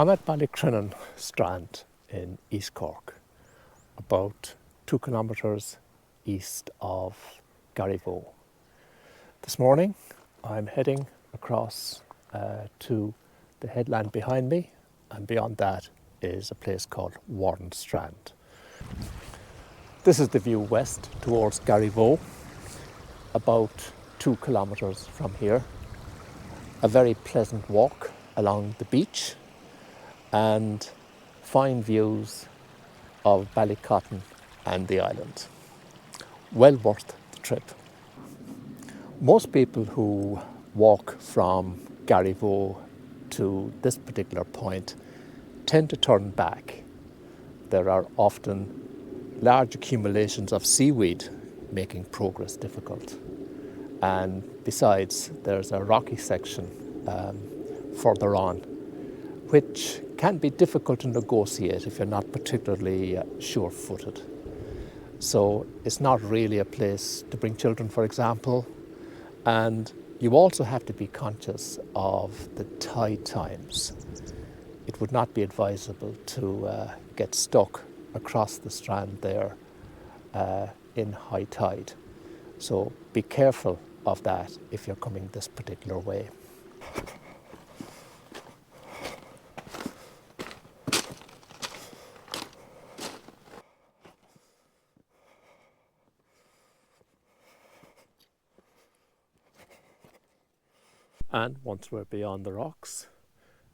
I'm at Ballycrinnan Strand in East Cork, about 2 kilometres east of Garryvoe. This morning I'm heading across to the headland behind me, and beyond that is a place called Warren Strand. This is the view west towards Garryvoe, about 2 kilometres from here. A very pleasant walk along the beach and fine views of Ballycotton and the island. Well worth the trip. Most people who walk from Garryvoe to this particular point tend to turn back. There are often large accumulations of seaweed making progress difficult. And besides, there's a rocky section further on, which can be difficult to negotiate if you're not particularly sure-footed. So it's not really a place to bring children, for example, and you also have to be conscious of the tide times. It would not be advisable to get stuck across the strand there in high tide. So be careful of that if you're coming this particular way. And once we're beyond the rocks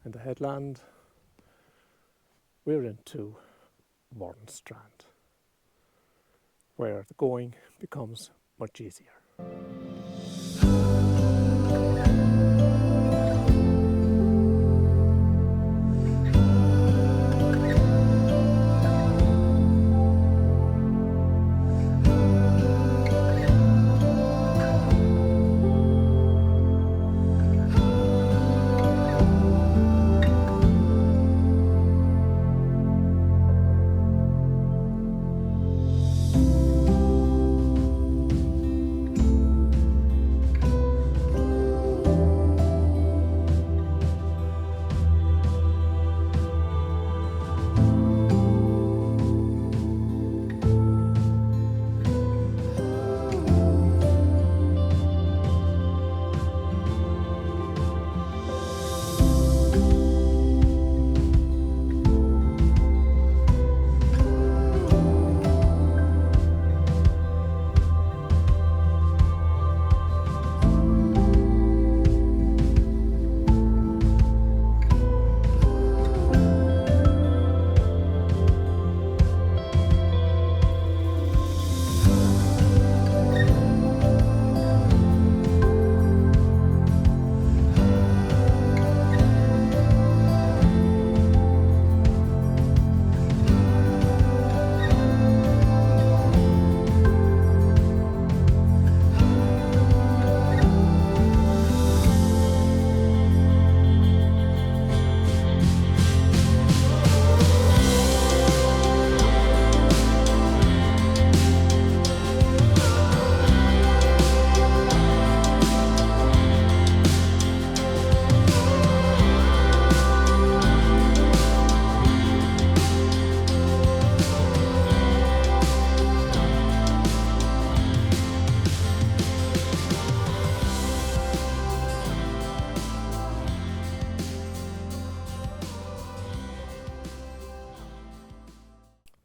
and the headland, we're into Warren Strand, where the going becomes much easier.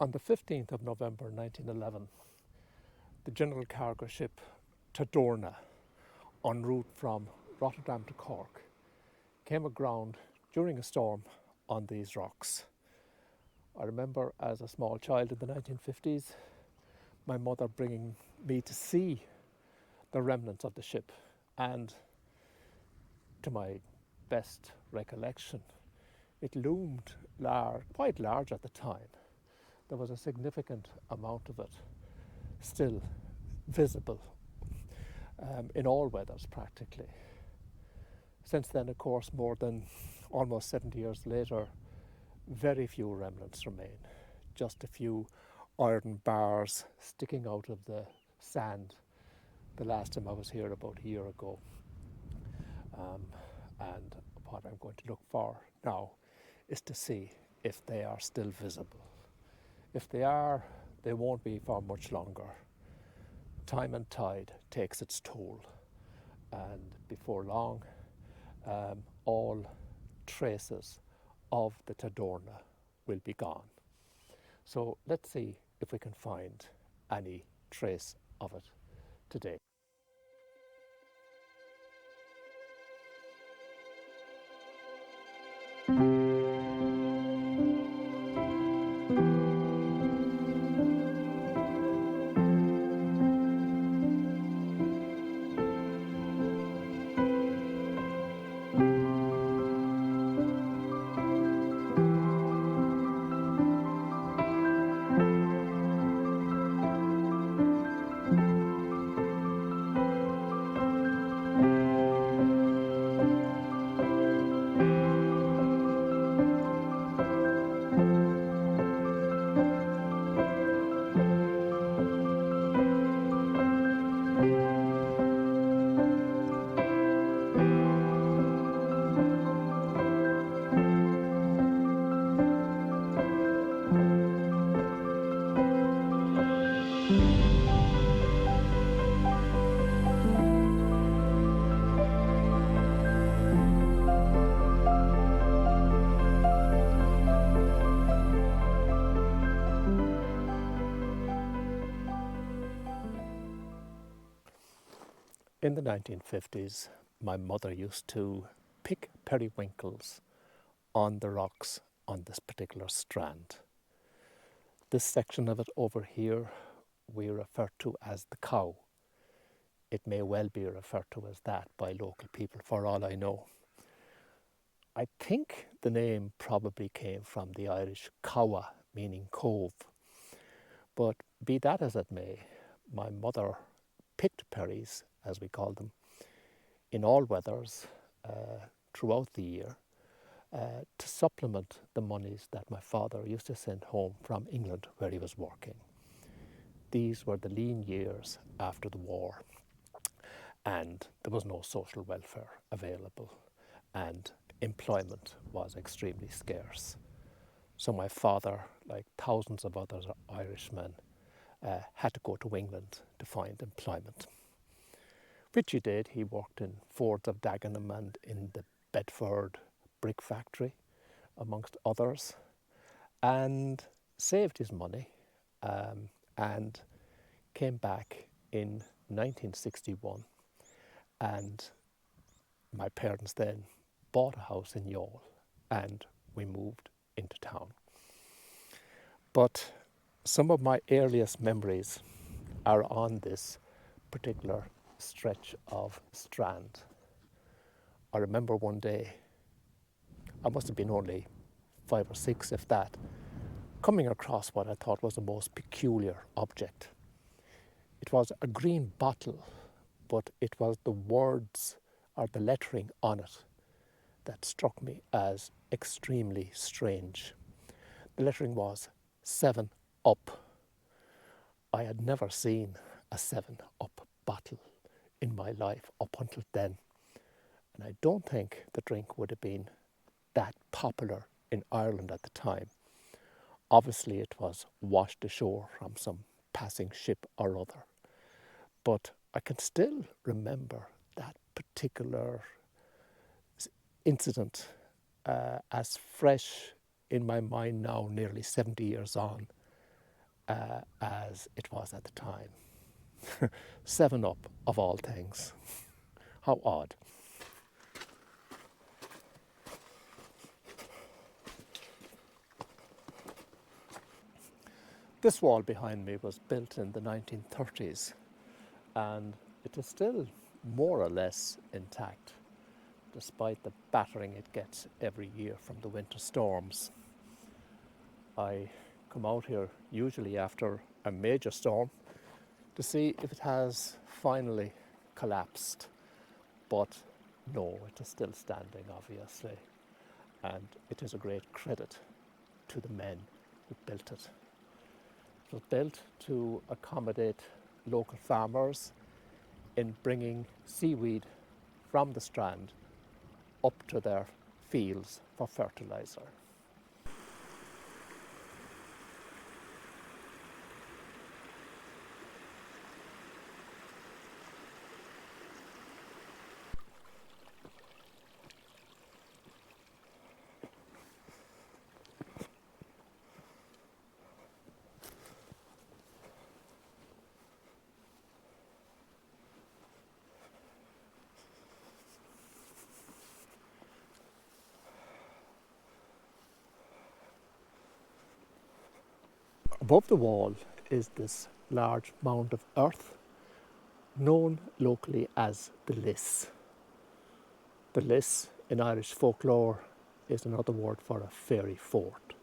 On the 15th of November 1911, the general cargo ship Tadorna, en route from Rotterdam to Cork, came aground during a storm on these rocks. I remember as a small child in the 1950s, my mother bringing me to see the remnants of the ship, and to my best recollection, it loomed quite large at the time. There was a significant amount of it still visible in all weathers practically. Since then, of course, more than almost 70 years later, very few remnants remain. Just a few iron bars sticking out of the sand the last time I was here about a year ago. And what I'm going to look for now is to see if they are still visible. If they are, they won't be for much longer. Time and tide takes its toll, and before long, all traces of the Tadorna will be gone. So let's see if we can find any trace of it today. In the 1950s, my mother used to pick periwinkles on the rocks on this particular strand. This section of it over here we refer to as the cow. It may well be referred to as that by local people, for all I know. I think the name probably came from the Irish cowa, meaning cove. But be that as it may, my mother picked perries, as we call them, in all weathers throughout the year to supplement the monies that my father used to send home from England where he was working. These were the lean years after the war, and there was no social welfare available, and employment was extremely scarce. So my father, like thousands of other Irishmen, had to go to England to find employment, which he did. He worked in Fords of Dagenham and in the Bedford brick factory, amongst others, and saved his money and came back in 1961, and my parents then bought a house in Youghal and we moved into town. But some of my earliest memories are on this particular stretch of Strand. I remember one day, I must have been only 5 or 6, if that, coming across what I thought was the most peculiar object. It was a green bottle, but it was the words or the lettering on it that struck me as extremely strange. The lettering was 7 Up. I had never seen a 7 Up bottle in my life up until then. And I don't think the drink would have been that popular in Ireland at the time. Obviously, it was washed ashore from some passing ship or other. But I can still remember that particular incident as fresh in my mind now, nearly 70 years on, as it was at the time. 7 Up, of all things. How odd. This wall behind me was built in the 1930s, and it is still more or less intact, despite the battering it gets every year from the winter storms. I come out here usually after a major storm to see if it has finally collapsed, but no, it is still standing, obviously, and it is a great credit to the men who built it. It was built to accommodate local farmers in bringing seaweed from the Strand up to their fields for fertiliser. Above the wall is this large mound of earth known locally as the Liss. The Liss in Irish folklore is another word for a fairy fort.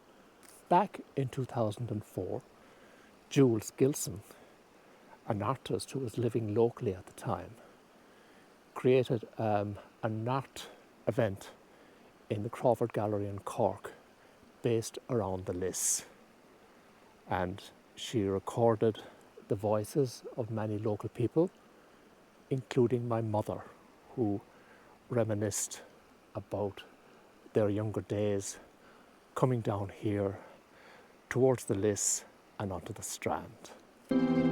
Back in 2004, Jules Gilson, an artist who was living locally at the time, created an art event in the Crawford Gallery in Cork based around the Liss. And she recorded the voices of many local people, including my mother, who reminisced about their younger days coming down here towards the Liss and onto the Strand.